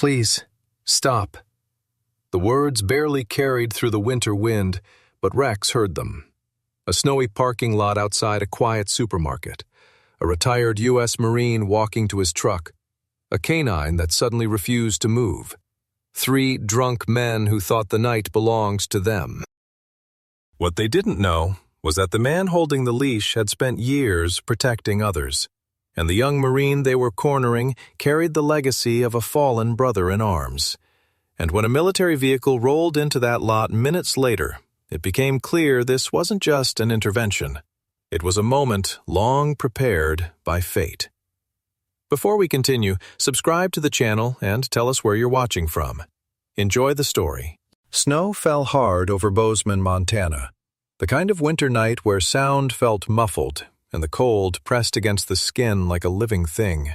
Please, stop." The words barely carried through the winter wind, but Rex heard them. A snowy parking lot outside a quiet supermarket, a retired U.S. Marine walking to his truck, a canine that suddenly refused to move, 3 drunk men who thought the night belonged to them. What they didn't know was that the man holding the leash had spent years protecting others, and the young Marine they were cornering carried the legacy of a fallen brother in arms. And when a military vehicle rolled into that lot minutes later, it became clear this wasn't just an intervention. It was a moment long prepared by fate. Before we continue, subscribe to the channel and tell us where you're watching from. Enjoy the story. Snow fell hard over Bozeman, Montana. The kind of winter night where sound felt muffled and the cold pressed against the skin like a living thing.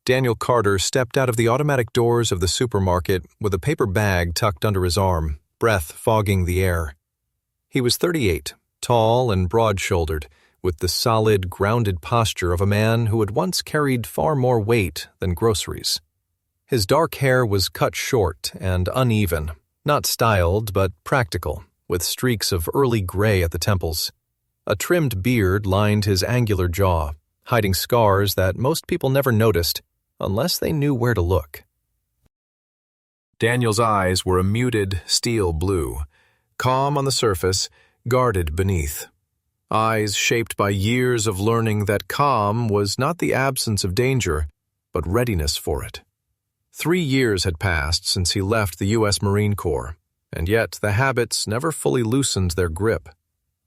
Daniel Carter stepped out of the automatic doors of the supermarket with a paper bag tucked under his arm, breath fogging the air. He was 38, tall and broad-shouldered, with the solid, grounded posture of a man who had once carried far more weight than groceries. His dark hair was cut short and uneven, not styled but practical, with streaks of early gray at the temples. A trimmed beard lined his angular jaw, hiding scars that most people never noticed unless they knew where to look. Daniel's eyes were a muted steel blue, calm on the surface, guarded beneath. Eyes shaped by years of learning that calm was not the absence of danger, but readiness for it. 3 years had passed since he left the U.S. Marine Corps, and yet the habits never fully loosened their grip.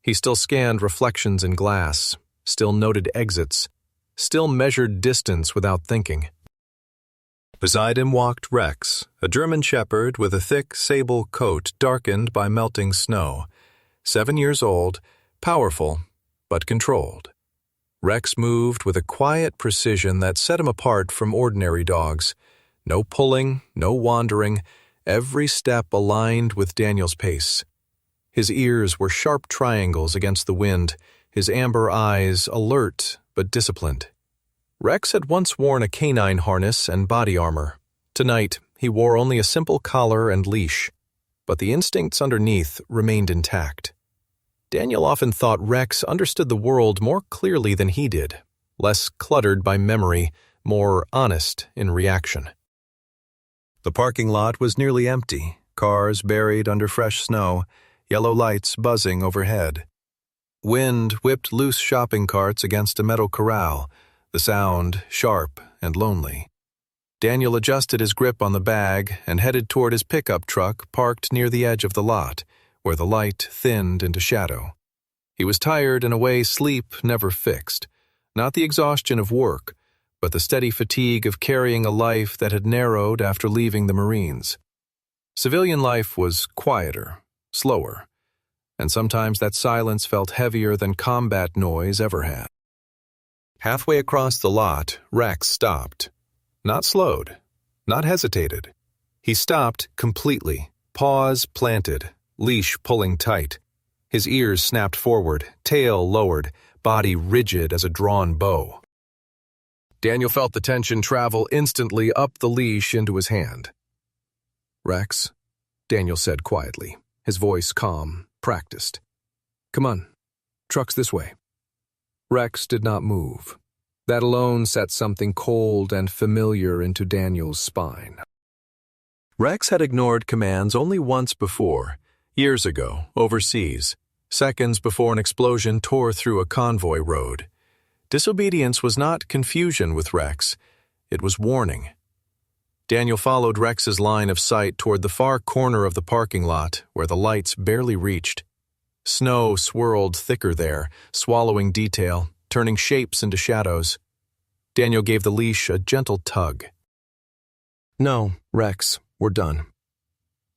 He still scanned reflections in glass, still noted exits, still measured distance without thinking. Beside him walked Rex, a German shepherd with a thick sable coat darkened by melting snow. 7 years old, powerful, but controlled. Rex moved with a quiet precision that set him apart from ordinary dogs. No pulling, no wandering, every step aligned with Daniel's pace. His ears were sharp triangles against the wind, his amber eyes alert but disciplined. Rex had once worn a canine harness and body armor. Tonight, he wore only a simple collar and leash, but the instincts underneath remained intact. Daniel often thought Rex understood the world more clearly than he did, less cluttered by memory, more honest in reaction. The parking lot was nearly empty, cars buried under fresh snow, yellow lights buzzing overhead. Wind whipped loose shopping carts against a metal corral, the sound sharp and lonely. Daniel adjusted his grip on the bag and headed toward his pickup truck parked near the edge of the lot, where the light thinned into shadow. He was tired in a way sleep never fixed, not the exhaustion of work, but the steady fatigue of carrying a life that had narrowed after leaving the Marines. Civilian life was quieter, slower, and sometimes that silence felt heavier than combat noise ever had. Halfway across the lot, Rex stopped. Not slowed, not hesitated. He stopped completely, paws planted, leash pulling tight. His ears snapped forward, tail lowered, body rigid as a drawn bow. Daniel felt the tension travel instantly up the leash into his hand. "Rex," Daniel said quietly, his voice calm, practiced. "Come on, truck's this way." Rex did not move. That alone set something cold and familiar into Daniel's spine. Rex had ignored commands only once before, years ago, overseas, seconds before an explosion tore through a convoy road. Disobedience was not confusion with Rex, it was warning. Daniel followed Rex's line of sight toward the far corner of the parking lot, where the lights barely reached. Snow swirled thicker there, swallowing detail, turning shapes into shadows. Daniel gave the leash a gentle tug. "No, Rex, we're done."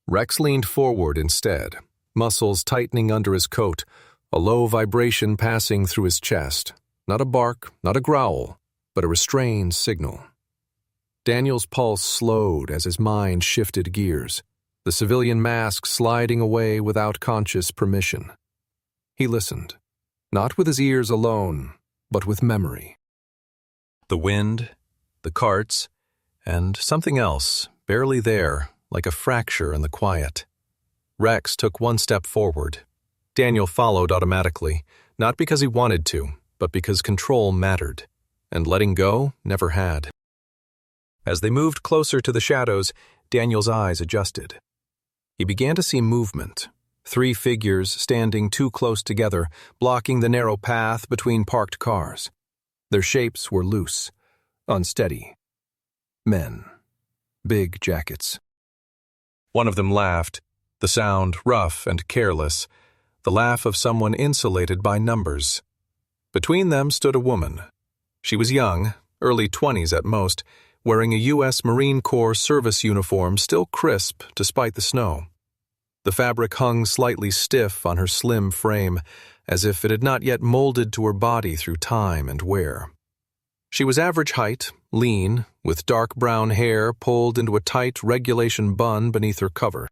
Rex leaned forward instead, muscles tightening under his coat, a low vibration passing through his chest. Not a bark, not a growl, but a restrained signal. Daniel's pulse slowed as his mind shifted gears, the civilian mask sliding away without conscious permission. He listened, not with his ears alone, but with memory. The wind, the carts, and something else barely there, like a fracture in the quiet. Rex took one step forward. Daniel followed automatically, not because he wanted to, but because control mattered, and letting go never had. As they moved closer to the shadows, Daniel's eyes adjusted. He began to see movement. 3 figures standing too close together, blocking the narrow path between parked cars. Their shapes were loose, unsteady. Men. Big jackets. One of them laughed, the sound rough and careless, the laugh of someone insulated by numbers. Between them stood a woman. She was young, early 20s at most, wearing a U.S. Marine Corps service uniform still crisp despite the snow. The fabric hung slightly stiff on her slim frame, as if it had not yet molded to her body through time and wear. She was average height, lean, with dark brown hair pulled into a tight regulation bun beneath her cover.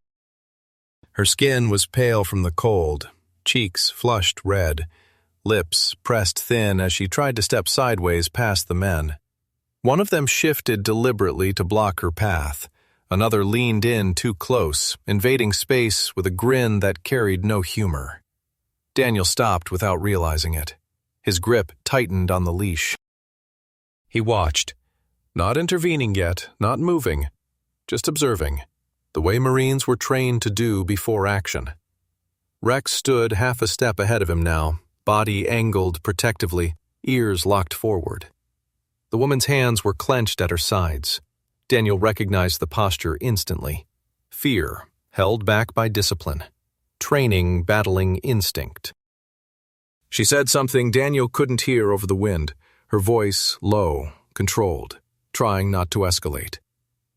Her skin was pale from the cold, cheeks flushed red, lips pressed thin as she tried to step sideways past the men. One of them shifted deliberately to block her path. Another leaned in too close, invading space with a grin that carried no humor. Daniel stopped without realizing it. His grip tightened on the leash. He watched, not intervening yet, not moving, just observing, the way Marines were trained to do before action. Rex stood half a step ahead of him now, body angled protectively, ears locked forward. The woman's hands were clenched at her sides. Daniel recognized the posture instantly. Fear, held back by discipline. Training battling instinct. She said something Daniel couldn't hear over the wind, her voice low, controlled, trying not to escalate.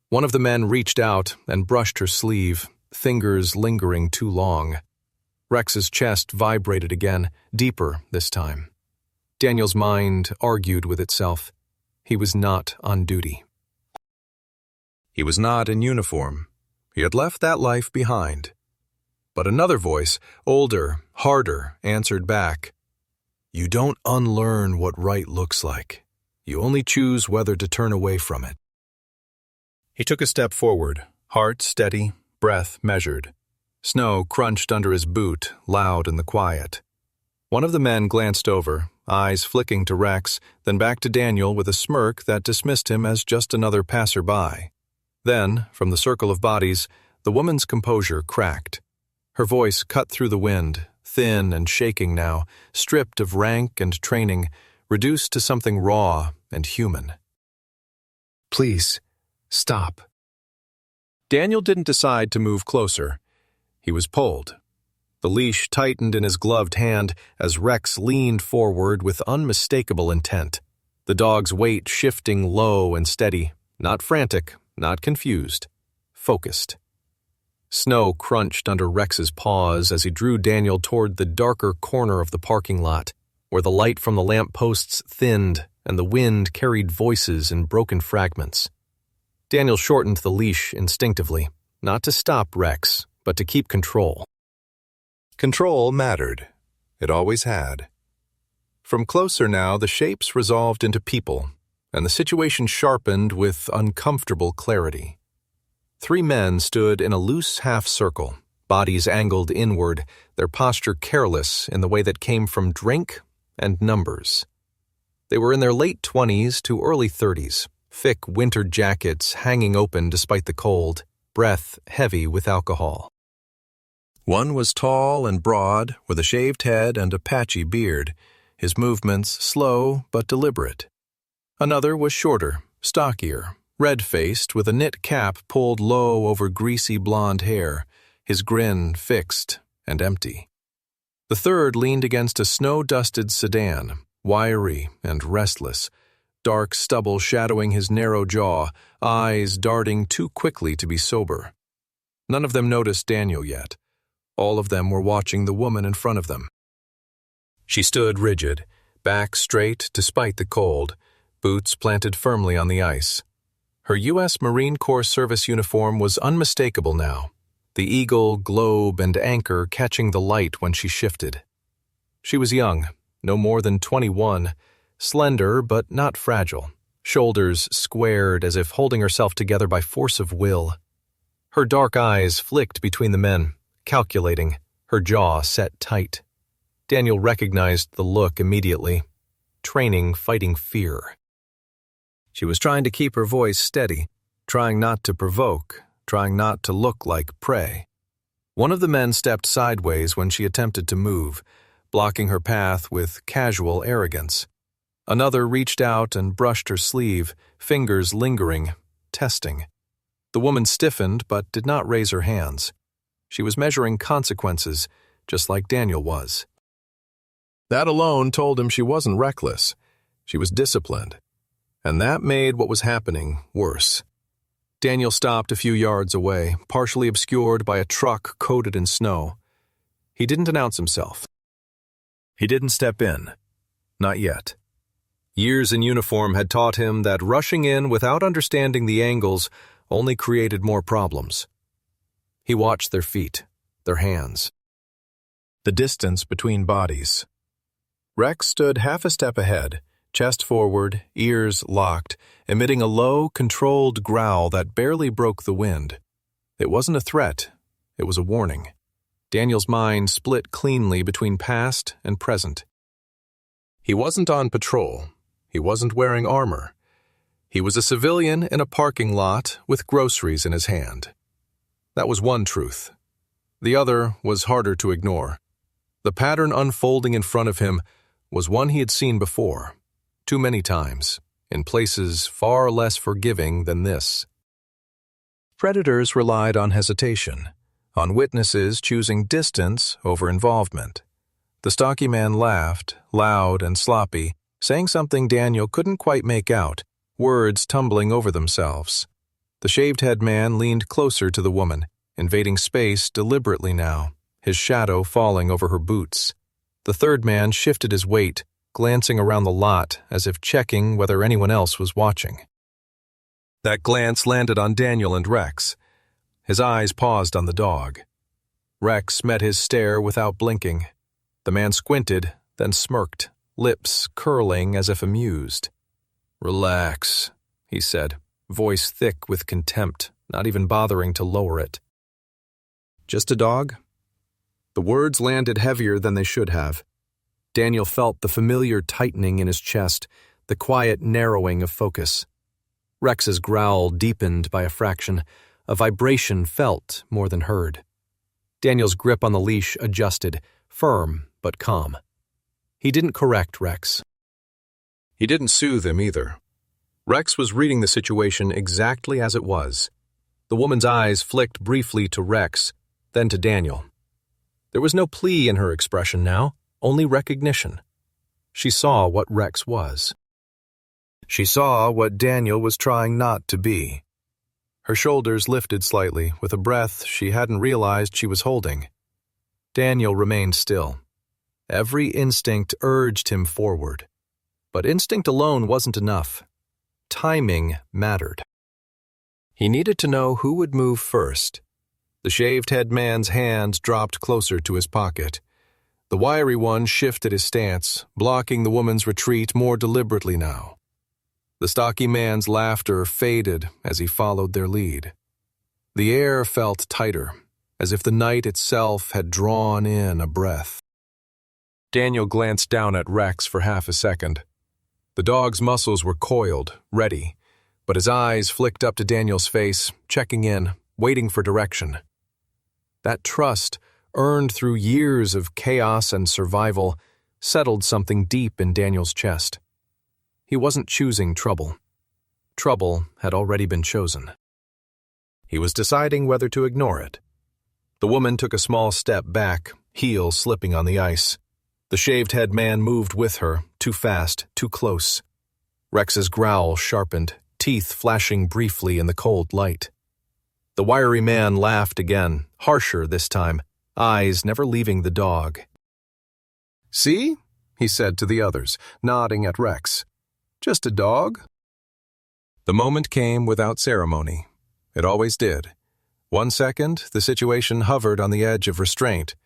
One of the men reached out and brushed her sleeve, fingers lingering too long. Rex's chest vibrated again, deeper this time. Daniel's mind argued with itself. He was not on duty. He was not in uniform. He had left that life behind. But another voice, older, harder, answered back. You don't unlearn what right looks like. You only choose whether to turn away from it. He took a step forward, heart steady, breath measured. Snow crunched under his boot, loud in the quiet. One of the men glanced over, eyes flicking to Rex, then back to Daniel with a smirk that dismissed him as just another passerby. Then, from the circle of bodies, the woman's composure cracked. Her voice cut through the wind, thin and shaking now, stripped of rank and training, reduced to something raw and human. Please, stop. Daniel didn't decide to move closer. He was pulled. The leash tightened in his gloved hand as Rex leaned forward with unmistakable intent, the dog's weight shifting low and steady, not frantic, not confused, focused. Snow crunched under Rex's paws as he drew Daniel toward the darker corner of the parking lot, where the light from the lamp posts thinned and the wind carried voices in broken fragments. Daniel shortened the leash instinctively, not to stop Rex, but to keep control. Control mattered. It always had. From closer now, the shapes resolved into people, and the situation sharpened with uncomfortable clarity. 3 men stood in a loose half-circle, bodies angled inward, their posture careless in the way that came from drink and numbers. They were in their late 20s to early 30s, thick winter jackets hanging open despite the cold, breath heavy with alcohol. One was tall and broad, with a shaved head and a patchy beard, his movements slow but deliberate. Another was shorter, stockier, red-faced with a knit cap pulled low over greasy blonde hair, his grin fixed and empty. The third leaned against a snow-dusted sedan, wiry and restless, dark stubble shadowing his narrow jaw, eyes darting too quickly to be sober. None of them noticed Daniel yet. All of them were watching the woman in front of them. She stood rigid, back straight despite the cold, boots planted firmly on the ice. Her U.S. Marine Corps service uniform was unmistakable now, the eagle, globe, and anchor catching the light when she shifted. She was young, no more than 21, slender but not fragile, shoulders squared as if holding herself together by force of will. Her dark eyes flicked between the men, calculating, her jaw set tight. Daniel recognized the look immediately. Training fighting fear. She was trying to keep her voice steady, trying not to provoke, trying not to look like prey. One of the men stepped sideways when she attempted to move, blocking her path with casual arrogance. Another reached out and brushed her sleeve, fingers lingering, testing. The woman stiffened but did not raise her hands. She was measuring consequences, just like Daniel was. That alone told him she wasn't reckless. She was disciplined. And that made what was happening worse. Daniel stopped a few yards away, partially obscured by a truck coated in snow. He didn't announce himself. He didn't step in. Not yet. Years in uniform had taught him that rushing in without understanding the angles only created more problems. He watched their feet, their hands. The distance between bodies. Rex stood half a step ahead, chest forward, ears locked, emitting a low, controlled growl that barely broke the wind. It wasn't a threat, it was a warning. Daniel's mind split cleanly between past and present. He wasn't on patrol. He wasn't wearing armor. He was a civilian in a parking lot with groceries in his hand. That was one truth. The other was harder to ignore. The pattern unfolding in front of him was one he had seen before, too many times, in places far less forgiving than this. Predators relied on hesitation, on witnesses choosing distance over involvement. The stocky man laughed, loud and sloppy, saying something Daniel couldn't quite make out, words tumbling over themselves. The shaved-head man leaned closer to the woman, invading space deliberately now, his shadow falling over her boots. The third man shifted his weight, glancing around the lot as if checking whether anyone else was watching. That glance landed on Daniel and Rex. His eyes paused on the dog. Rex met his stare without blinking. The man squinted, then smirked, lips curling as if amused. "Relax," he said, voice thick with contempt, not even bothering to lower it. "Just a dog?" The words landed heavier than they should have. Daniel felt the familiar tightening in his chest, the quiet narrowing of focus. Rex's growl deepened by a fraction, a vibration felt more than heard. Daniel's grip on the leash adjusted, firm but calm. He didn't correct Rex. He didn't soothe him either. Rex was reading the situation exactly as it was. The woman's eyes flicked briefly to Rex, then to Daniel. There was no plea in her expression now, only recognition. She saw what Rex was. She saw what Daniel was trying not to be. Her shoulders lifted slightly with a breath she hadn't realized she was holding. Daniel remained still. Every instinct urged him forward. But instinct alone wasn't enough. Timing mattered. He needed to know who would move first. The shaved-head man's hand dropped closer to his pocket. The wiry one shifted his stance, blocking the woman's retreat more deliberately now. The stocky man's laughter faded as he followed their lead. The air felt tighter, as if the night itself had drawn in a breath. Daniel glanced down at Rex for half a second. The dog's muscles were coiled, ready, but his eyes flicked up to Daniel's face, checking in, waiting for direction. That trust, earned through years of chaos and survival, settled something deep in Daniel's chest. He wasn't choosing trouble. Trouble had already been chosen. He was deciding whether to ignore it. The woman took a small step back, heel slipping on the ice. The shaved-head man moved with her, too fast, too close. Rex's growl sharpened, teeth flashing briefly in the cold light. The wiry man laughed again, harsher this time, eyes never leaving the dog. "See?" he said to the others, nodding at Rex. "Just a dog?" The moment came without ceremony. It always did. 1 second, the situation hovered on the edge of restraint.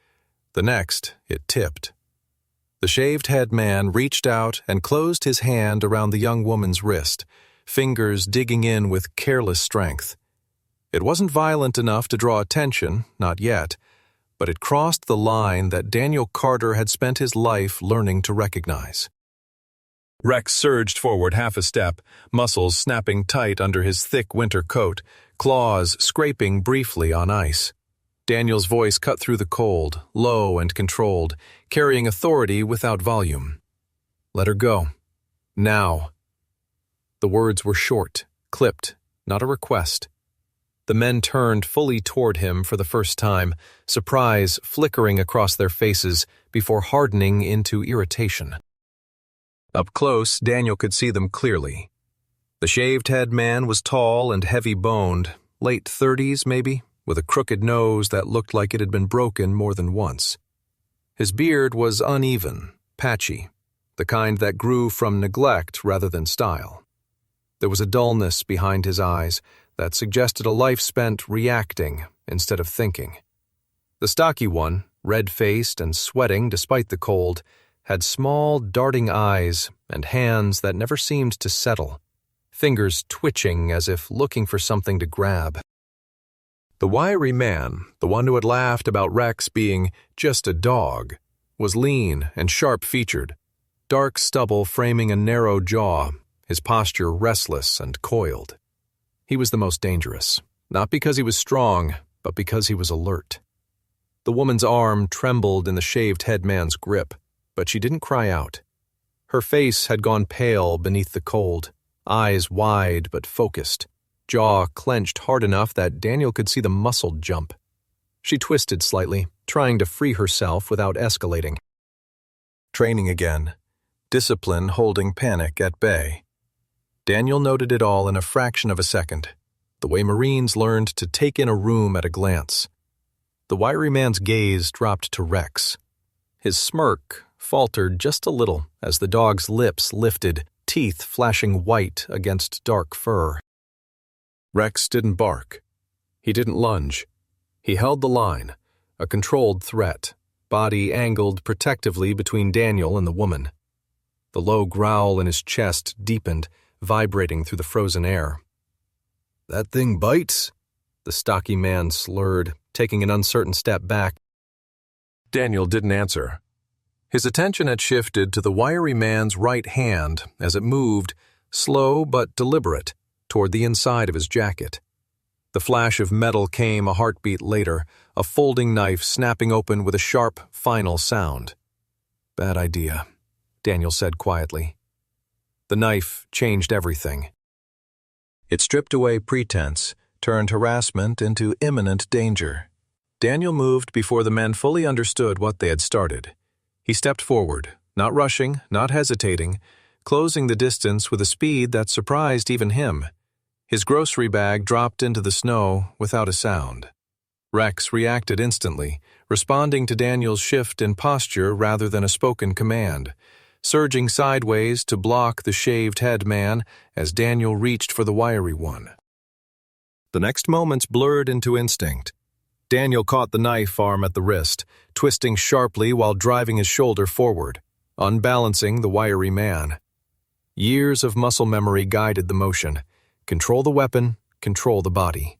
The next, it tipped. The shaved-head man reached out and closed his hand around the young woman's wrist, fingers digging in with careless strength. It wasn't violent enough to draw attention, not yet, but it crossed the line that Daniel Carter had spent his life learning to recognize. Rex surged forward half a step, muscles snapping tight under his thick winter coat, claws scraping briefly on ice. Daniel's voice cut through the cold, low and controlled, carrying authority without volume. "Let her go. Now." The words were short, clipped, not a request. The men turned fully toward him for the first time, surprise flickering across their faces before hardening into irritation. Up close, Daniel could see them clearly. The shaved-head man was tall and heavy-boned, late 30s maybe, with a crooked nose that looked like it had been broken more than once. His beard was uneven, patchy, the kind that grew from neglect rather than style. There was a dullness behind his eyes that suggested a life spent reacting instead of thinking. The stocky one, red-faced and sweating despite the cold, had small, darting eyes and hands that never seemed to settle, fingers twitching as if looking for something to grab. The wiry man, the one who had laughed about Rex being just a dog, was lean and sharp-featured, dark stubble framing a narrow jaw, his posture restless and coiled. He was the most dangerous, not because he was strong, but because he was alert. The woman's arm trembled in the shaved-head man's grip, but she didn't cry out. Her face had gone pale beneath the cold, eyes wide but focused, jaw clenched hard enough that Daniel could see the muscle jump. She twisted slightly, trying to free herself without escalating. Training again, discipline holding panic at bay. Daniel noted it all in a fraction of a second, the way Marines learned to take in a room at a glance. The wiry man's gaze dropped to Rex. His smirk faltered just a little as the dog's lips lifted, teeth flashing white against dark fur. Rex didn't bark. He didn't lunge. He held the line, a controlled threat, body angled protectively between Daniel and the woman. The low growl in his chest deepened, vibrating through the frozen air. "That thing bites?" the stocky man slurred, taking an uncertain step back. Daniel didn't answer. His attention had shifted to the wiry man's right hand as it moved, slow but deliberate, toward the inside of his jacket. The flash of metal came a heartbeat later, a folding knife snapping open with a sharp, final sound. "Bad idea," Daniel said quietly. The knife changed everything. It stripped away pretense, turned harassment into imminent danger. Daniel moved before the men fully understood what they had started. He stepped forward, not rushing, not hesitating, closing the distance with a speed that surprised even him. His grocery bag dropped into the snow without a sound. Rex reacted instantly, responding to Daniel's shift in posture rather than a spoken command, surging sideways to block the shaved-head man as Daniel reached for the wiry one. The next moments blurred into instinct. Daniel caught the knife arm at the wrist, twisting sharply while driving his shoulder forward, unbalancing the wiry man. Years of muscle memory guided the motion. Control the weapon, control the body.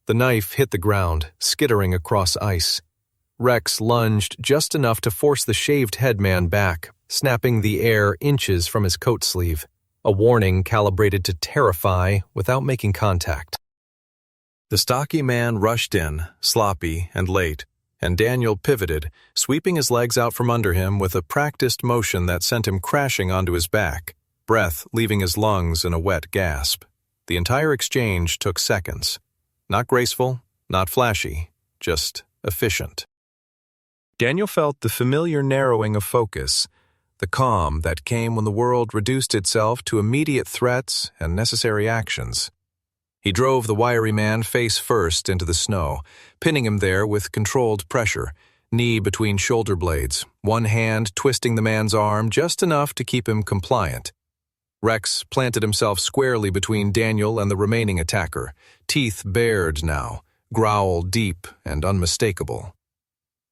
The knife hit the ground, skittering across ice. Rex lunged just enough to force the shaved-head man back, snapping the air inches from his coat sleeve, a warning calibrated to terrify without making contact. The stocky man rushed in, sloppy and late, and Daniel pivoted, sweeping his legs out from under him with a practiced motion that sent him crashing onto his back, breath leaving his lungs in a wet gasp. The entire exchange took seconds. Not graceful, not flashy, just efficient. Daniel felt the familiar narrowing of focus, the calm that came when the world reduced itself to immediate threats and necessary actions. He drove the wiry man face first into the snow, pinning him there with controlled pressure, knee between shoulder blades, one hand twisting the man's arm just enough to keep him compliant. Rex planted himself squarely between Daniel and the remaining attacker, teeth bared now, growl deep and unmistakable.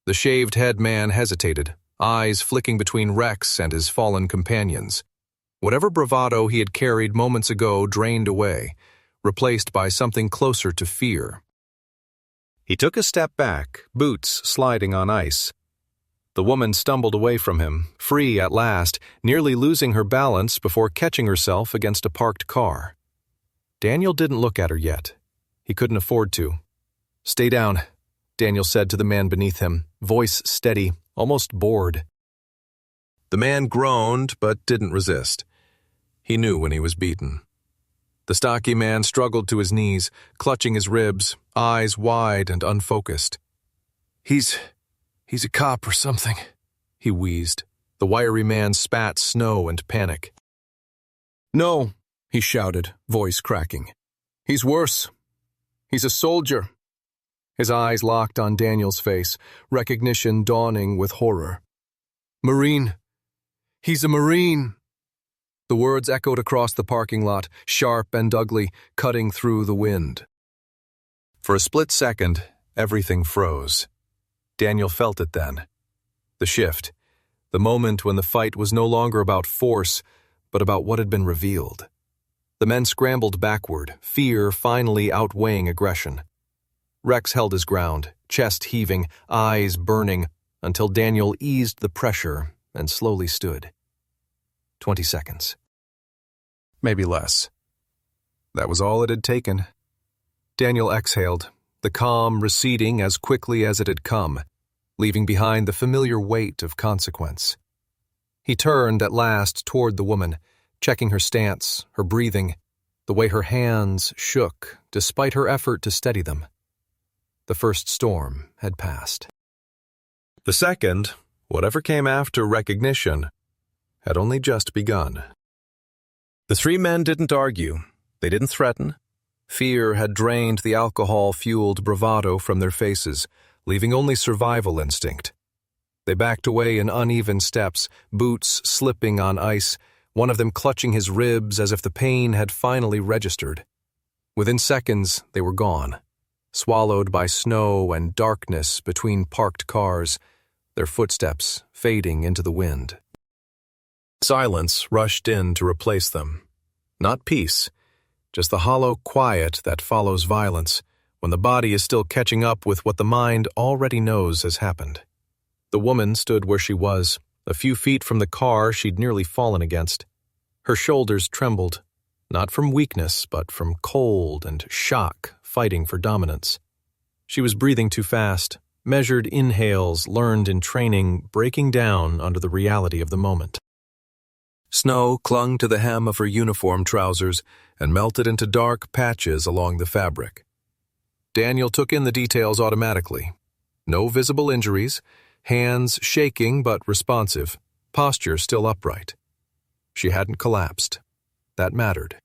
The shaved-head man hesitated, eyes flicking between Rex and his fallen companions. Whatever bravado he had carried moments ago drained away, replaced by something closer to fear. He took a step back, boots sliding on ice. The woman stumbled away from him, free at last, nearly losing her balance before catching herself against a parked car. Daniel didn't look at her yet. He couldn't afford to. "Stay down," Daniel said to the man beneath him, voice steady, almost bored. The man groaned but didn't resist. He knew when he was beaten. The stocky man struggled to his knees, clutching his ribs, eyes wide and unfocused. He's a cop or something," he wheezed. The wiry man spat snow and panic. "No," he shouted, voice cracking. "He's worse. He's a soldier." His eyes locked on Daniel's face, recognition dawning with horror. "Marine. He's a Marine." The words echoed across the parking lot, sharp and ugly, cutting through the wind. For a split second, everything froze. Daniel felt it then. The shift, the moment when the fight was no longer about force, but about what had been revealed. The men scrambled backward, fear finally outweighing aggression. Rex held his ground, chest heaving, eyes burning, until Daniel eased the pressure and slowly stood. 20 seconds. Maybe less. That was all it had taken. Daniel exhaled, the calm receding as quickly as it had come, leaving behind the familiar weight of consequence. He turned at last toward the woman, checking her stance, her breathing, the way her hands shook despite her effort to steady them. The first storm had passed. The second, whatever came after recognition, had only just begun. The three men didn't argue. They didn't threaten. Fear had drained the alcohol-fueled bravado from their faces, leaving only survival instinct. They backed away in uneven steps, boots slipping on ice, one of them clutching his ribs as if the pain had finally registered. Within seconds, they were gone, swallowed by snow and darkness between parked cars, their footsteps fading into the wind. Silence rushed in to replace them. Not peace, just the hollow quiet that follows violence when the body is still catching up with what the mind already knows has happened. The woman stood where she was, a few feet from the car she'd nearly fallen against. Her shoulders trembled, not from weakness, but from cold and shock fighting for dominance. She was breathing too fast, measured inhales learned in training breaking down under the reality of the moment. Snow clung to the hem of her uniform trousers and melted into dark patches along the fabric. Daniel took in the details automatically. No visible injuries, hands shaking but responsive, posture still upright. She hadn't collapsed. That mattered.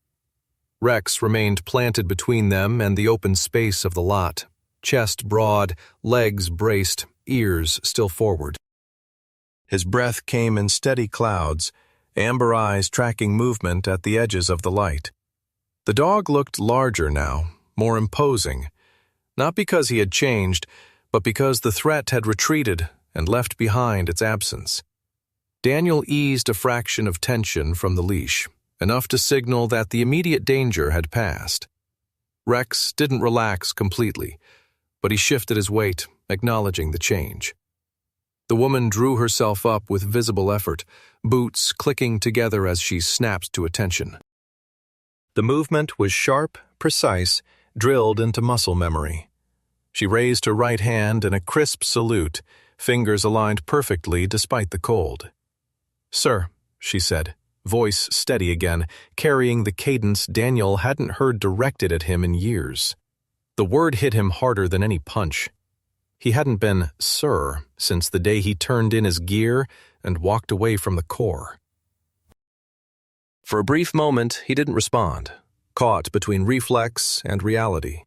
Rex remained planted between them and the open space of the lot, chest broad, legs braced, ears still forward. His breath came in steady clouds, amber eyes tracking movement at the edges of the light. The dog looked larger now, more imposing, not because he had changed, but because the threat had retreated and left behind its absence. Daniel eased a fraction of tension from the leash, enough to signal that the immediate danger had passed. Rex didn't relax completely, but he shifted his weight, acknowledging the change. The woman drew herself up with visible effort, boots clicking together as she snapped to attention. The movement was sharp, precise, drilled into muscle memory. She raised her right hand in a crisp salute, fingers aligned perfectly despite the cold. "Sir," she said, voice steady again, carrying the cadence Daniel hadn't heard directed at him in years. The word hit him harder than any punch. He hadn't been "sir" since the day he turned in his gear and walked away from the Corps. For a brief moment, he didn't respond, caught between reflex and reality.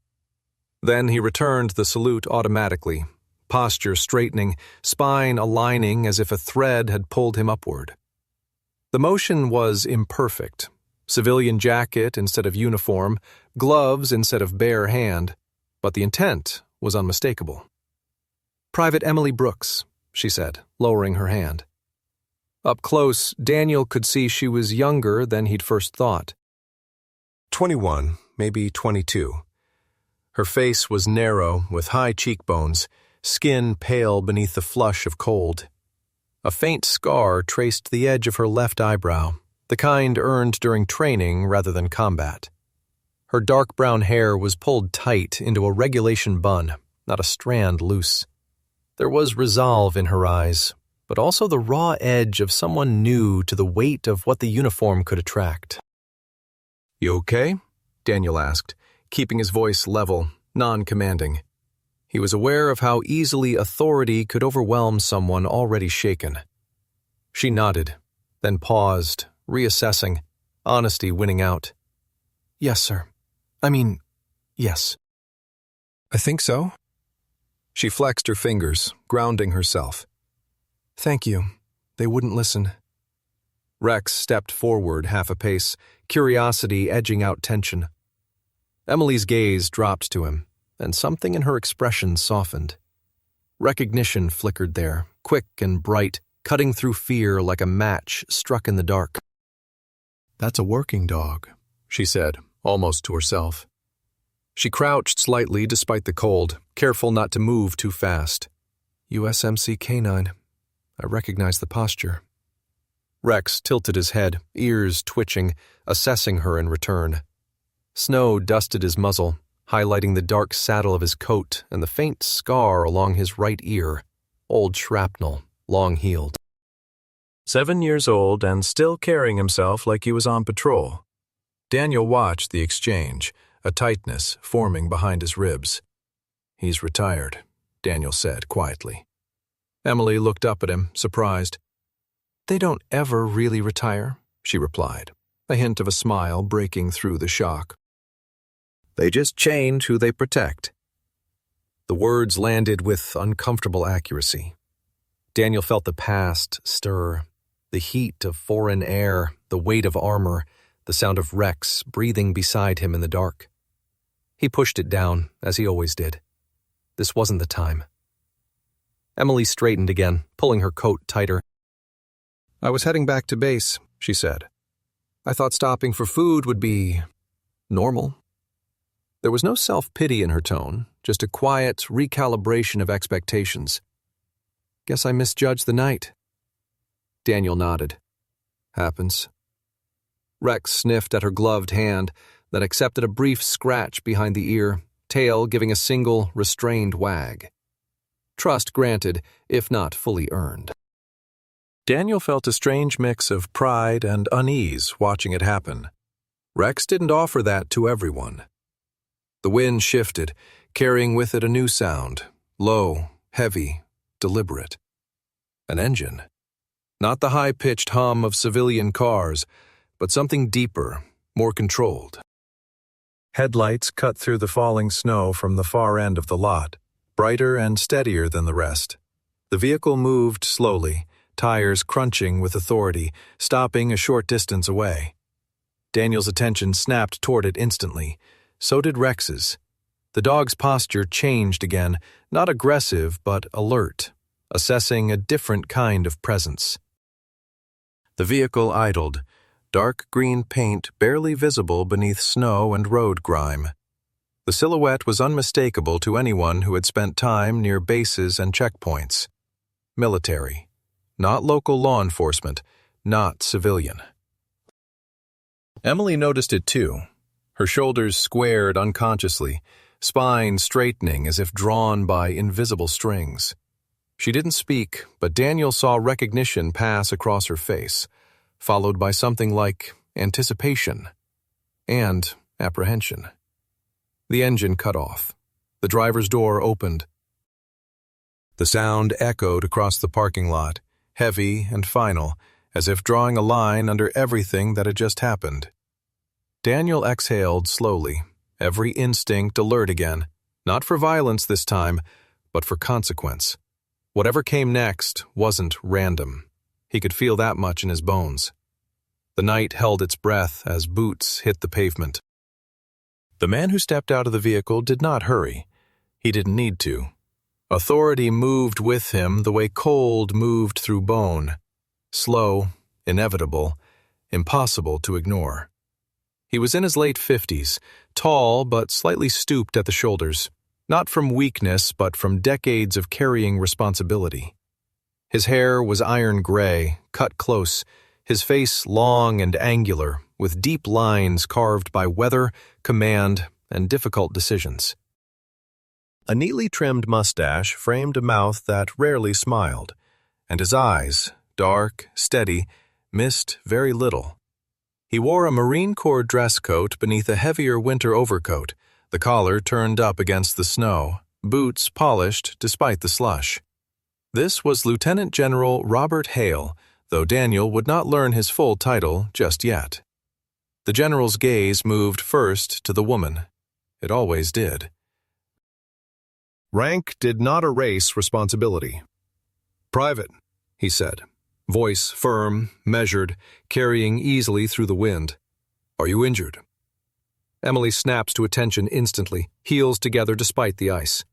Then he returned the salute automatically, posture straightening, spine aligning as if a thread had pulled him upward. The motion was imperfect. Civilian jacket instead of uniform, gloves instead of bare hand, but the intent was unmistakable. "Private Emily Brooks," she said, lowering her hand. Up close, Daniel could see she was younger than he'd first thought. 21, maybe 22. Her face was narrow, with high cheekbones, skin pale beneath the flush of cold. A faint scar traced the edge of her left eyebrow, the kind earned during training rather than combat. Her dark brown hair was pulled tight into a regulation bun, not a strand loose. There was resolve in her eyes, but also the raw edge of someone new to the weight of what the uniform could attract. "You okay?" Daniel asked, keeping his voice level, non-commanding. He was aware of how easily authority could overwhelm someone already shaken. She nodded, then paused, reassessing, honesty winning out. "Yes, sir. Yes." "I think so." She flexed her fingers, grounding herself. "Thank you. They wouldn't listen." Rex stepped forward half a pace, curiosity edging out tension. Emily's gaze dropped to him, and something in her expression softened. Recognition flickered there, quick and bright, cutting through fear like a match struck in the dark. "That's a working dog," she said, almost to herself. She crouched slightly despite the cold, careful not to move too fast. "USMC Canine. I recognize the posture." Rex tilted his head, ears twitching, assessing her in return. Snow dusted his muzzle, highlighting the dark saddle of his coat and the faint scar along his right ear, old shrapnel, long-healed. 7 years old and still carrying himself like he was on patrol. Daniel watched the exchange, a tightness forming behind his ribs. "He's retired," Daniel said quietly. Emily looked up at him, surprised. "They don't ever really retire," she replied, a hint of a smile breaking through the shock. "They just change who they protect." The words landed with uncomfortable accuracy. Daniel felt the past stir, the heat of foreign air, the weight of armor, the sound of Rex breathing beside him in the dark. He pushed it down, as he always did. This wasn't the time. Emily straightened again, pulling her coat tighter. "I was heading back to base," she said. "I thought stopping for food would be normal." There was no self-pity in her tone, just a quiet recalibration of expectations. "Guess I misjudged the night." Daniel nodded. "Happens." Rex sniffed at her gloved hand, then accepted a brief scratch behind the ear, tail giving a single, restrained wag. Trust granted, if not fully earned. Daniel felt a strange mix of pride and unease watching it happen. Rex didn't offer that to everyone. The wind shifted, carrying with it a new sound, low, heavy, deliberate. An engine. Not the high-pitched hum of civilian cars, but something deeper, more controlled. Headlights cut through the falling snow from the far end of the lot, brighter and steadier than the rest. The vehicle moved slowly, tires crunching with authority, stopping a short distance away. Daniel's attention snapped toward it instantly. So did Rex's. The dog's posture changed again, not aggressive but alert, assessing a different kind of presence. The vehicle idled, dark green paint barely visible beneath snow and road grime. The silhouette was unmistakable to anyone who had spent time near bases and checkpoints. Military. Not local law enforcement, not civilian. Emily noticed it too. Her shoulders squared unconsciously, spine straightening as if drawn by invisible strings. She didn't speak, but Daniel saw recognition pass across her face, followed by something like anticipation and apprehension. The engine cut off. The driver's door opened. The sound echoed across the parking lot, heavy and final, as if drawing a line under everything that had just happened. Daniel exhaled slowly, every instinct alert again, not for violence this time, but for consequence. Whatever came next wasn't random. He could feel that much in his bones. The night held its breath as boots hit the pavement. The man who stepped out of the vehicle did not hurry. He didn't need to. Authority moved with him the way cold moved through bone. slow, inevitable, impossible to ignore. He was in his late 50s, tall but slightly stooped at the shoulders, not from weakness but from decades of carrying responsibility. His hair was iron gray, cut close, his face long and angular, with deep lines carved by weather, command, and difficult decisions. A neatly trimmed mustache framed a mouth that rarely smiled, and his eyes, dark, steady, missed very little. He wore a Marine Corps dress coat beneath a heavier winter overcoat, the collar turned up against the snow, boots polished despite the slush. This was Lieutenant General Robert Hale, though Daniel would not learn his full title just yet. The general's gaze moved first to the woman. It always did. Rank did not erase responsibility. "Private," he said, voice firm, measured, carrying easily through the wind. "Are you injured?" Emily snapped to attention instantly, heels together despite the ice.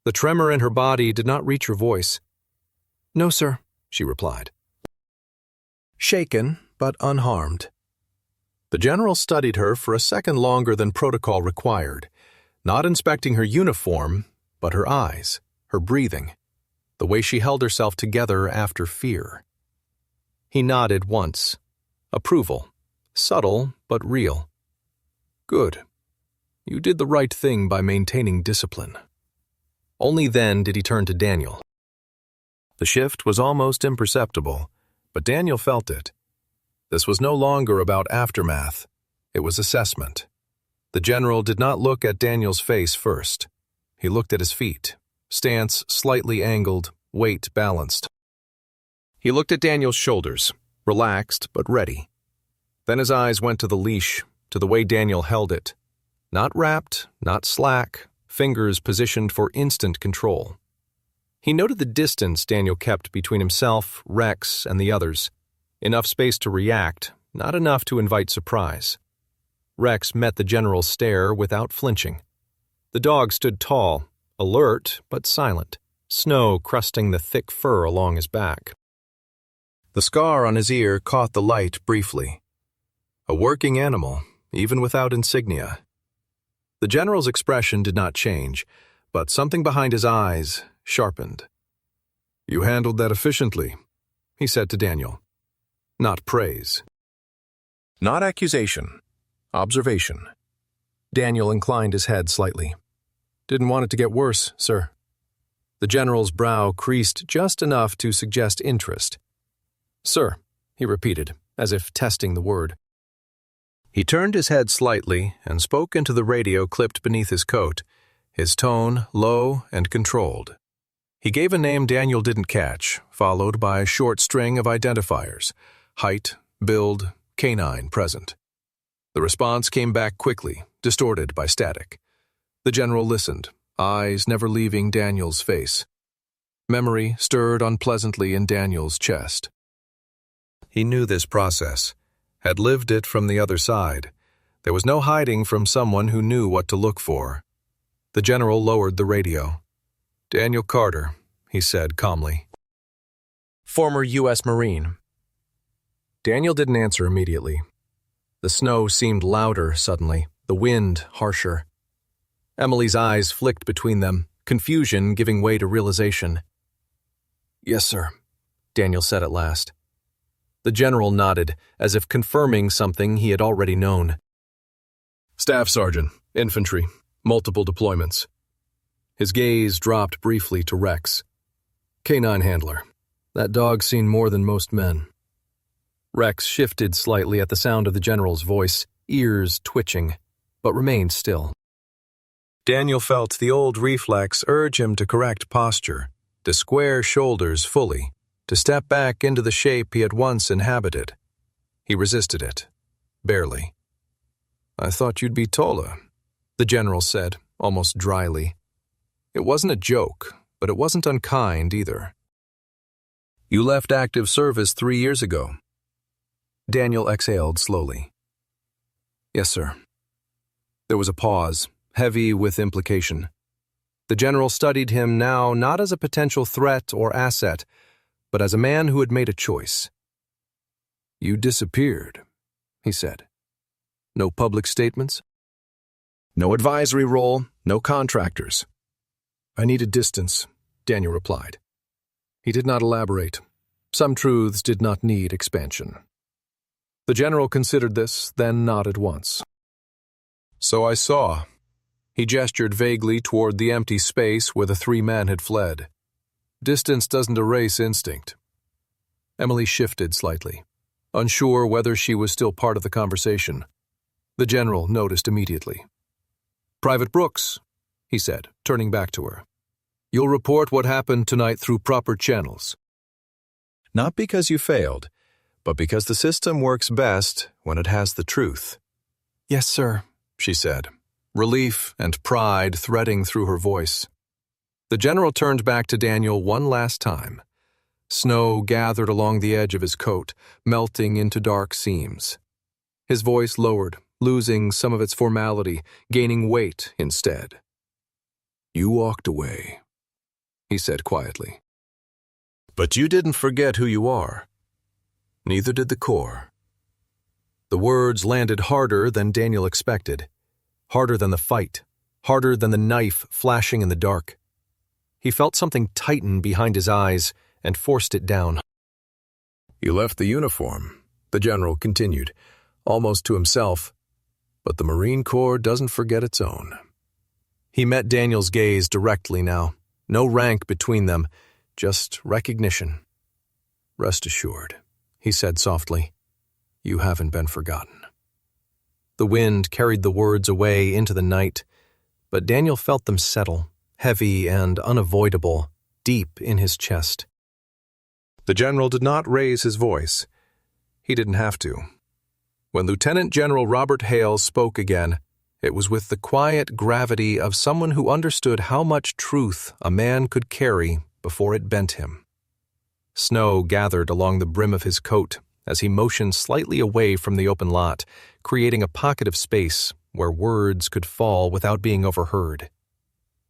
The tremor in her body did not reach her voice. "No, sir," she replied. Shaken, but unharmed. The general studied her for a second longer than protocol required, not inspecting her uniform, but her eyes, her breathing, the way she held herself together after fear. He nodded once. Approval, subtle but real. "Good. You did the right thing by maintaining discipline." Only then did he turn to Daniel. The shift was almost imperceptible, but Daniel felt it. This was no longer about aftermath. It was assessment. The general did not look at Daniel's face first. He looked at his feet, stance slightly angled, weight balanced. He looked at Daniel's shoulders, relaxed but ready. Then his eyes went to the leash, to the way Daniel held it. Not wrapped, not slack, fingers positioned for instant control. He noted the distance Daniel kept between himself, Rex, and the others. Enough space to react, not enough to invite surprise. Rex met the general's stare without flinching. The dog stood tall, alert but silent, snow crusting the thick fur along his back. The scar on his ear caught the light briefly. A working animal, even without insignia. The general's expression did not change, but something behind his eyes sharpened. "You handled that efficiently," he said to Daniel. Not praise. Not accusation. Observation. Daniel inclined his head slightly. "Didn't want it to get worse, sir." The general's brow creased just enough to suggest interest. "Sir," he repeated, as if testing the word. He turned his head slightly and spoke into the radio clipped beneath his coat, his tone low and controlled. He gave a name Daniel didn't catch, followed by a short string of identifiers: height, build, canine present. The response came back quickly, distorted by static. The general listened, eyes never leaving Daniel's face. Memory stirred unpleasantly in Daniel's chest. He knew this process, had lived it from the other side. There was no hiding from someone who knew what to look for. The general lowered the radio. "Daniel Carter," he said calmly. "Former U.S. Marine." Daniel didn't answer immediately. The snow seemed louder suddenly, the wind harsher. Emily's eyes flicked between them, confusion giving way to realization. "Yes, sir," Daniel said at last. The general nodded, as if confirming something he had already known. "Staff Sergeant, Infantry, multiple deployments." His gaze dropped briefly to Rex. "Canine handler. That dog's seen more than most men." Rex shifted slightly at the sound of the general's voice, ears twitching, but remained still. Daniel felt the old reflex urge him to correct posture, to square shoulders fully, to step back into the shape he had once inhabited. He resisted it, barely. "I thought you'd be taller," the general said, almost dryly. It wasn't a joke, but it wasn't unkind either. "You left active service 3 years ago." Daniel exhaled slowly. "Yes, sir." There was a pause, heavy with implication. The general studied him now not as a potential threat or asset, but as a man who had made a choice. You disappeared, he said. No public statements? No advisory role, no contractors. I needed distance, Daniel replied. He did not elaborate. Some truths did not need expansion. The general considered this, then nodded once. So I saw. He gestured vaguely toward the empty space where the three men had fled. Distance doesn't erase instinct. Emily shifted slightly, unsure whether she was still part of the conversation. The general noticed immediately. Private Brooks, he said, turning back to her. You'll report what happened tonight through proper channels. Not because you failed, but because the system works best when it has the truth. Yes, sir, she said, relief and pride threading through her voice. The general turned back to Daniel one last time. Snow gathered along the edge of his coat, melting into dark seams. His voice lowered, losing some of its formality, gaining weight instead. You walked away, he said quietly. But you didn't forget who you are. Neither did the Corps. The words landed harder than Daniel expected, harder than the fight, harder than the knife flashing in the dark. He felt something tighten behind his eyes and forced it down. You left the uniform, the general continued, almost to himself, but the Marine Corps doesn't forget its own. He met Daniel's gaze directly now, no rank between them, just recognition. Rest assured, he said softly, you haven't been forgotten. The wind carried the words away into the night, but Daniel felt them settle, heavy and unavoidable, deep in his chest. The general did not raise his voice. He didn't have to. When Lieutenant General Robert Hale spoke again, it was with the quiet gravity of someone who understood how much truth a man could carry before it bent him. Snow gathered along the brim of his coat as he motioned slightly away from the open lot, creating a pocket of space where words could fall without being overheard.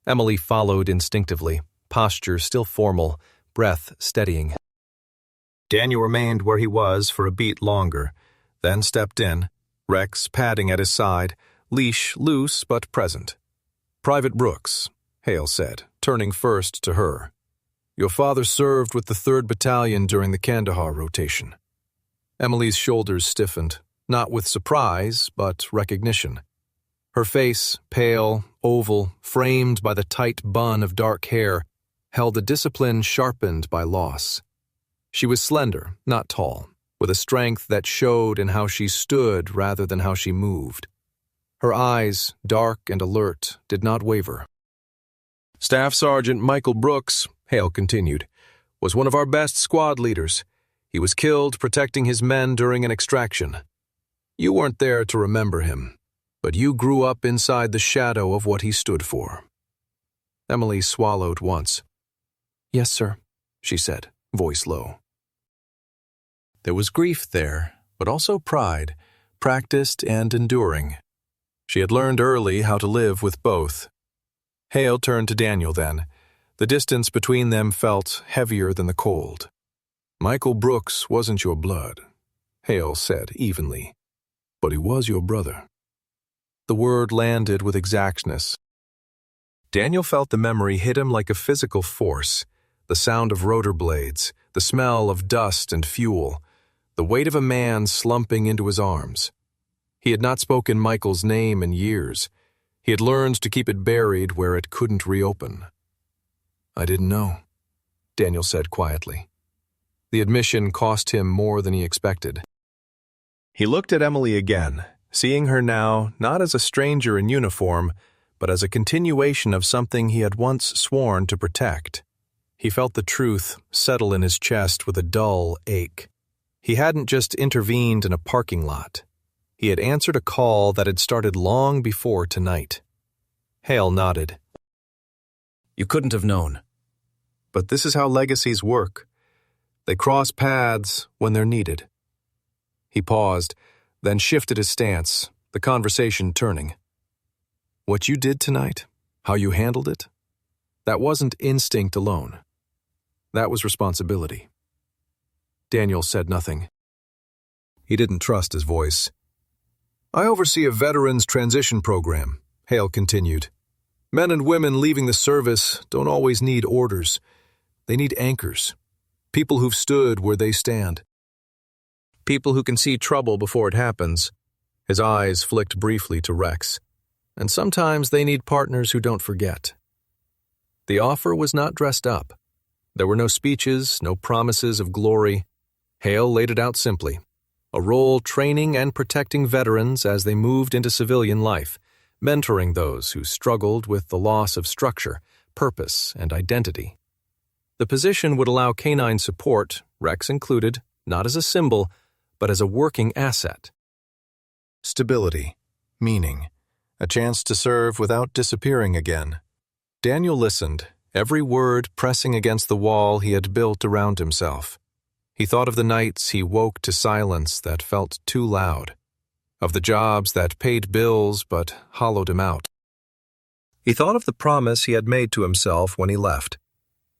Emily followed instinctively, posture still formal, breath steadying. Daniel remained where he was for a beat longer, then stepped in, Rex padding at his side, leash loose but present. Private Brooks, Hale said, turning first to her. Your father served with the 3rd Battalion during the Kandahar rotation. Emily's shoulders stiffened, not with surprise, but recognition. Her face, pale, oval, framed by the tight bun of dark hair, held a discipline sharpened by loss. She was slender, not tall, with a strength that showed in how she stood rather than how she moved. Her eyes, dark and alert, did not waver. Staff Sergeant Michael Brooks, Hale continued, was one of our best squad leaders. He was killed protecting his men during an extraction. You weren't there to remember him, but you grew up inside the shadow of what he stood for. Emily swallowed once. Yes, sir, she said, voice low. There was grief there, but also pride, practiced and enduring. She had learned early how to live with both. Hale turned to Daniel then. The distance between them felt heavier than the cold. Michael Brooks wasn't your blood, Hale said evenly, but he was your brother. The word landed with exactness. Daniel felt the memory hit him like a physical force, the sound of rotor blades, the smell of dust and fuel, the weight of a man slumping into his arms. He had not spoken Michael's name in years. He had learned to keep it buried where it couldn't reopen. I didn't know, Daniel said quietly. The admission cost him more than he expected. He looked at Emily again, seeing her now not as a stranger in uniform, but as a continuation of something he had once sworn to protect. He felt the truth settle in his chest with a dull ache. He hadn't just intervened in a parking lot. He had answered a call that had started long before tonight. Hale nodded. You couldn't have known. But this is how legacies work. They cross paths when they're needed. He paused, then shifted his stance, the conversation turning. What you did tonight, how you handled it, that wasn't instinct alone. That was responsibility. Daniel said nothing. He didn't trust his voice. "I oversee a veterans transition program," Hale continued. "Men and women leaving the service don't always need orders. They need anchors. People who've stood where they stand. People who can see trouble before it happens." His eyes flicked briefly to Rex. "And sometimes they need partners who don't forget." The offer was not dressed up. There were no speeches, no promises of glory. Hale laid it out simply. A role training and protecting veterans as they moved into civilian life, mentoring those who struggled with the loss of structure, purpose, and identity. The position would allow canine support, Rex included, not as a symbol, but as a working asset. Stability, meaning, a chance to serve without disappearing again. Daniel listened, every word pressing against the wall he had built around himself. He thought of the nights he woke to silence that felt too loud, of the jobs that paid bills but hollowed him out. He thought of the promise he had made to himself when he left,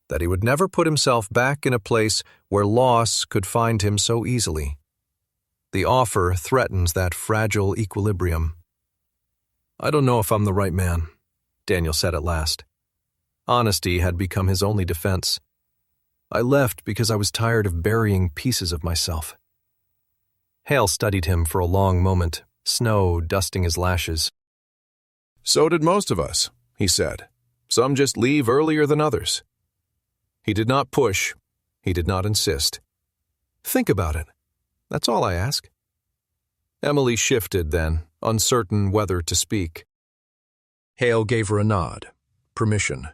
that he would never put himself back in a place where loss could find him so easily. The offer threatens that fragile equilibrium. "I don't know if I'm the right man," Daniel said at last. Honesty had become his only defense. "I left because I was tired of burying pieces of myself." Hale studied him for a long moment, snow dusting his lashes. "So did most of us," he said. "Some just leave earlier than others." He did not push. He did not insist. "Think about it. That's all I ask." Emily shifted then, uncertain whether to speak. Hale gave her a nod. Permission.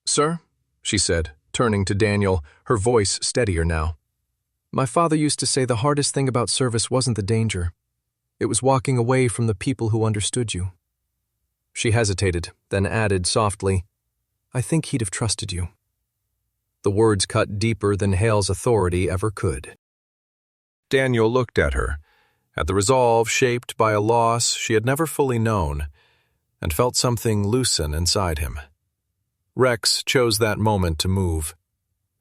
"Sir," she said, turning to Daniel, her voice steadier now. "My father used to say the hardest thing about service wasn't the danger. It was walking away from the people who understood you." She hesitated, then added softly, "I think he'd have trusted you." The words cut deeper than Hale's authority ever could. Daniel looked at her, at the resolve shaped by a loss she had never fully known, and felt something loosen inside him. Rex chose that moment to move.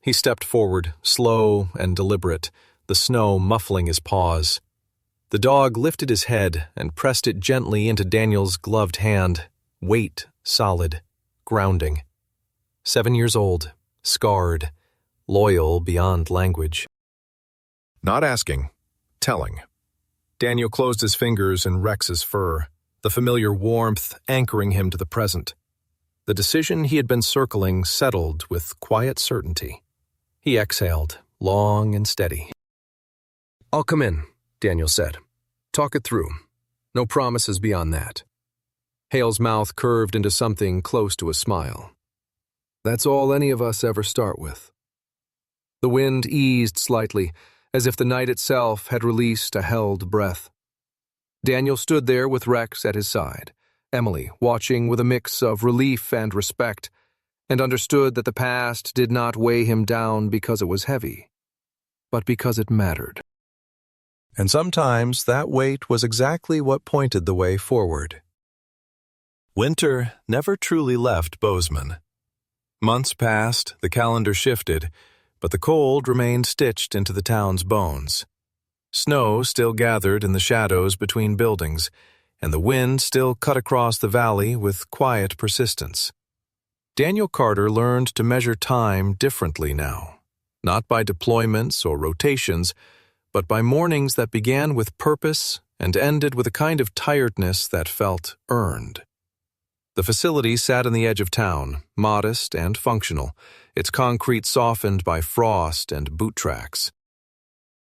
He stepped forward, slow and deliberate, the snow muffling his paws. The dog lifted his head and pressed it gently into Daniel's gloved hand, weight solid, grounding. 7 years old, scarred, loyal beyond language. Not asking, telling. Daniel closed his fingers in Rex's fur, the familiar warmth anchoring him to the present. The decision he had been circling settled with quiet certainty. He exhaled, long and steady. "I'll come in," Daniel said. "Talk it through. No promises beyond that." Hale's mouth curved into something close to a smile. "That's all any of us ever start with." The wind eased slightly, as if the night itself had released a held breath. Daniel stood there with Rex at his side, Emily watching with a mix of relief and respect, and understood that the past did not weigh him down because it was heavy, but because it mattered. And sometimes that weight was exactly what pointed the way forward. Winter never truly left Bozeman. Months passed, the calendar shifted, but the cold remained stitched into the town's bones. Snow still gathered in the shadows between buildings, and the wind still cut across the valley with quiet persistence. Daniel Carter learned to measure time differently now, not by deployments or rotations, but by mornings that began with purpose and ended with a kind of tiredness that felt earned. The facility sat on the edge of town, modest and functional, its concrete softened by frost and boot tracks.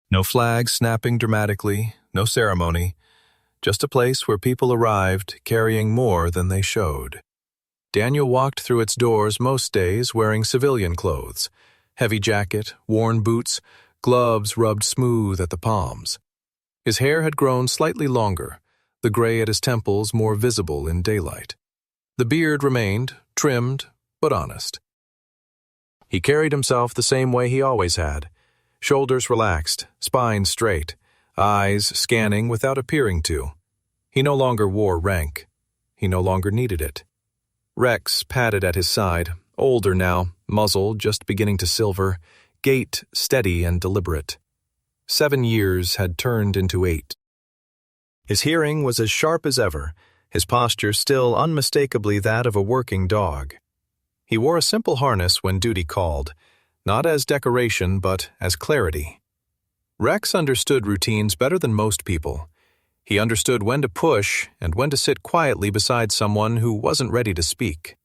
No flags snapping dramatically, no ceremony, just a place where people arrived carrying more than they showed. Daniel walked through its doors most days wearing civilian clothes, heavy jacket, worn boots, gloves rubbed smooth at the palms. His hair had grown slightly longer, the gray at his temples more visible in daylight. The beard remained, trimmed, but honest. He carried himself the same way he always had, shoulders relaxed, spine straight, eyes scanning without appearing to. He no longer wore rank. He no longer needed it. Rex padded at his side, older now, muzzle just beginning to silver, gait steady and deliberate. 7 years had turned into 8. His hearing was as sharp as ever, his posture still unmistakably that of a working dog. He wore a simple harness when duty called, not as decoration but as clarity. Rex understood routines better than most people. He understood when to push and when to sit quietly beside someone who wasn't ready to speak.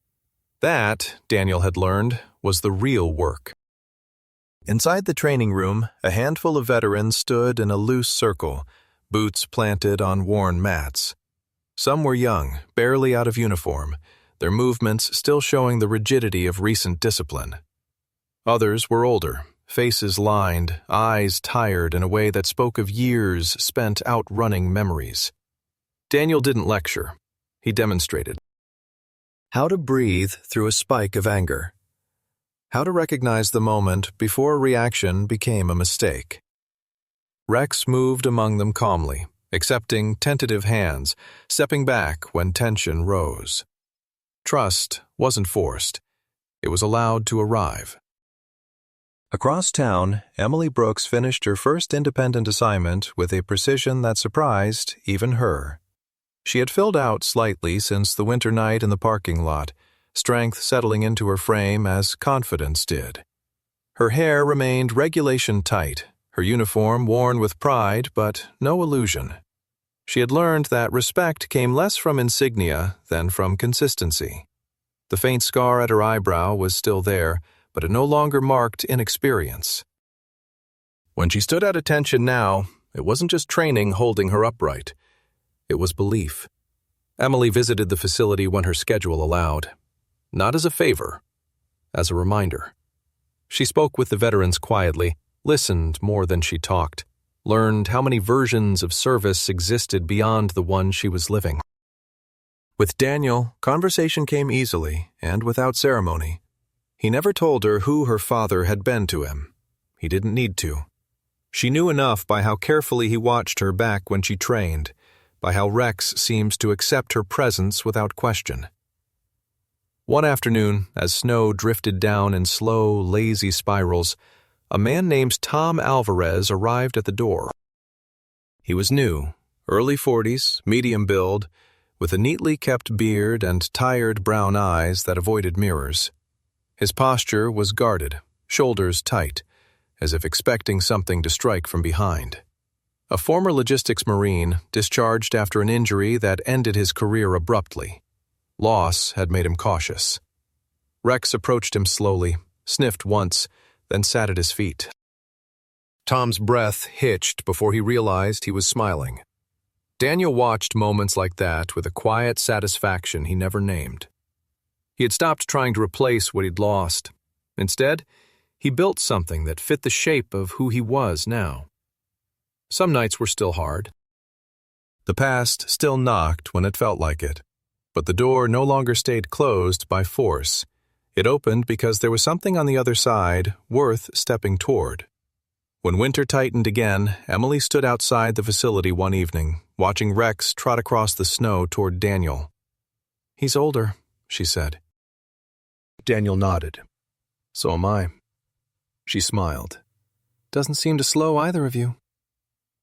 That, Daniel had learned, was the real work. Inside the training room, a handful of veterans stood in a loose circle, boots planted on worn mats. Some were young, barely out of uniform, their movements still showing the rigidity of recent discipline. Others were older, faces lined, eyes tired in a way that spoke of years spent outrunning memories. Daniel didn't lecture. He demonstrated. How to breathe through a spike of anger. How to recognize the moment before a reaction became a mistake. Rex moved among them calmly, accepting tentative hands, stepping back when tension rose. Trust wasn't forced. It was allowed to arrive. Across town, Emily Brooks finished her first independent assignment with a precision that surprised even her. She had filled out slightly since the winter night in the parking lot, strength settling into her frame as confidence did. Her hair remained regulation tight, her uniform worn with pride but no illusion. She had learned that respect came less from insignia than from consistency. The faint scar at her eyebrow was still there, but it no longer marked inexperience. When she stood at attention now, it wasn't just training holding her upright. It was belief. Emily visited the facility when her schedule allowed. Not as a favor, as a reminder. She spoke with the veterans quietly, listened more than she talked, learned how many versions of service existed beyond the one she was living. With Daniel, conversation came easily and without ceremony. He never told her who her father had been to him. He didn't need to. She knew enough by how carefully he watched her back when she trained, by how Rex seemed to accept her presence without question. One afternoon, as snow drifted down in slow, lazy spirals, a man named Tom Alvarez arrived at the door. He was new, early 40s, medium build, with a neatly kept beard and tired brown eyes that avoided mirrors. His posture was guarded, shoulders tight, as if expecting something to strike from behind. A former logistics Marine, discharged after an injury that ended his career abruptly. Loss had made him cautious. Rex approached him slowly, sniffed once, then sat at his feet. Tom's breath hitched before he realized he was smiling. Daniel watched moments like that with a quiet satisfaction he never named. He had stopped trying to replace what he'd lost. Instead, he built something that fit the shape of who he was now. Some nights were still hard. The past still knocked when it felt like it. But the door no longer stayed closed by force. It opened because there was something on the other side worth stepping toward. When winter tightened again, Emily stood outside the facility one evening, watching Rex trot across the snow toward Daniel. "He's older," she said. Daniel nodded. "So am I." She smiled. "Doesn't seem to slow either of you."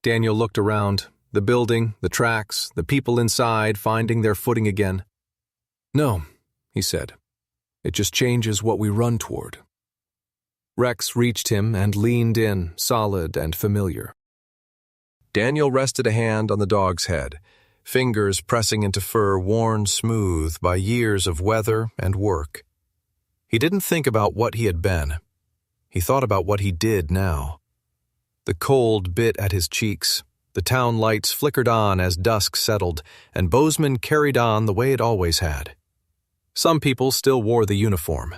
Daniel looked around. The building, the tracks, the people inside finding their footing again. "No," he said. "It just changes what we run toward." Rex reached him and leaned in, solid and familiar. Daniel rested a hand on the dog's head, fingers pressing into fur worn smooth by years of weather and work. He didn't think about what he had been. He thought about what he did now. The cold bit at his cheeks. The town lights flickered on as dusk settled, and Bozeman carried on the way it always had. Some people still wore the uniform.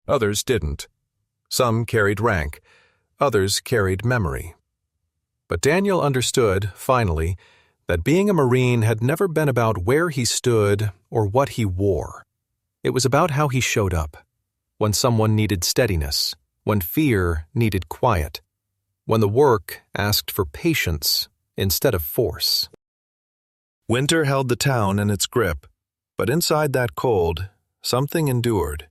Others didn't. Some carried rank. Others carried memory. But Daniel understood, finally, that being a Marine had never been about where he stood or what he wore. It was about how he showed up. When someone needed steadiness, when fear needed quiet, when the work asked for patience instead of force. Winter held the town in its grip, but inside that cold, something endured.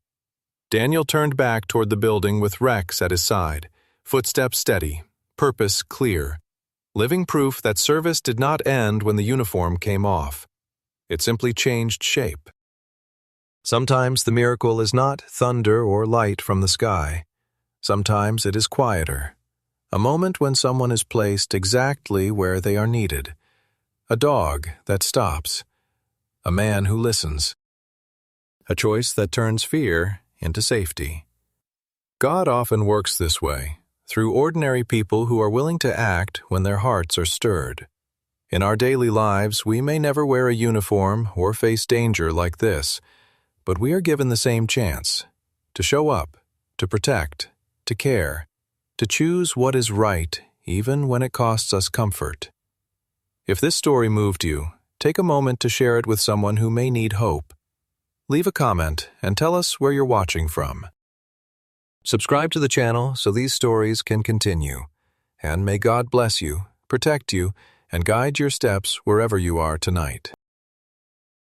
Daniel turned back toward the building with Rex at his side, footsteps steady, purpose clear, living proof that service did not end when the uniform came off. It simply changed shape. Sometimes the miracle is not thunder or light from the sky. Sometimes it is quieter. A moment when someone is placed exactly where they are needed. A dog that stops. A man who listens. A choice that turns fear into safety. God often works this way, through ordinary people who are willing to act when their hearts are stirred. In our daily lives, we may never wear a uniform or face danger like this, but we are given the same chance to show up, to protect, to care, to choose what is right even when it costs us comfort. If this story moved you, take a moment to share it with someone who may need hope. Leave a comment and tell us where you're watching from. Subscribe to the channel so these stories can continue. And may God bless you, protect you, and guide your steps wherever you are tonight.